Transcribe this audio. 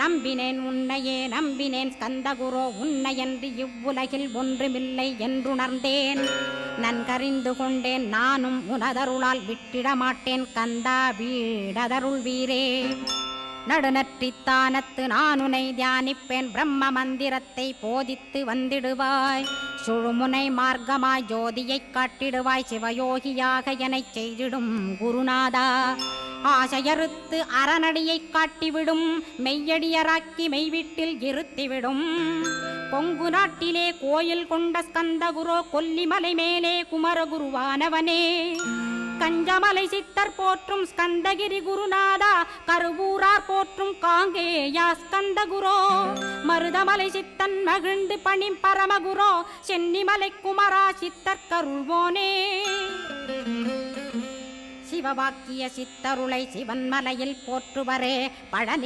நம்பினேன் உன்னையே நம்பினேன் ஸ்கந்தகுரோ உன்னையன்றி இவ்வுலகில் ஒன்றுமில்லை என்றுணர்ந்தேன். நன்கறிந்து கொண்டேன் நானும் உனதருளால் விட்டிட மாட்டேன் கந்தா வீடதருள் வீரே. நடுநற்றித்தானத்து நானுனை தியானிப்பேன் பிரம்ம மந்திரத்தை போதித்து வந்திடுவாய். சுழுமுனை மார்க்கமாய் ஜோதியைக் காட்டிடுவாய் சிவயோகியாக எனச் செய்திடும் குருநாதா. ஆசையறுத்து அறநடியைக் காட்டிவிடும் மெய்யடியராக்கி மெய்வீட்டில் இருத்திவிடும். கொங்கு நாட்டிலே கோயில் கொண்ட ஸ்கந்தகுரோ கொல்லிமலை மேலே குமரகுருவானவனே. கஞ்சமலை சித்தர் போற்றும் ஸ்கந்தகிரி குருநாதா கருவூரார் போற்றும் காங்கேயா ஸ்கந்தகுரோ. மருதமலை சித்தன் மகிழ்ந்து பணிம் பரமகுரோ சென்னிமலை குமரா சித்தர் கருள்வோனே. சிவவாக்கிய சித்தருளை சிவன்மலையில் போற்றுவரே பழனி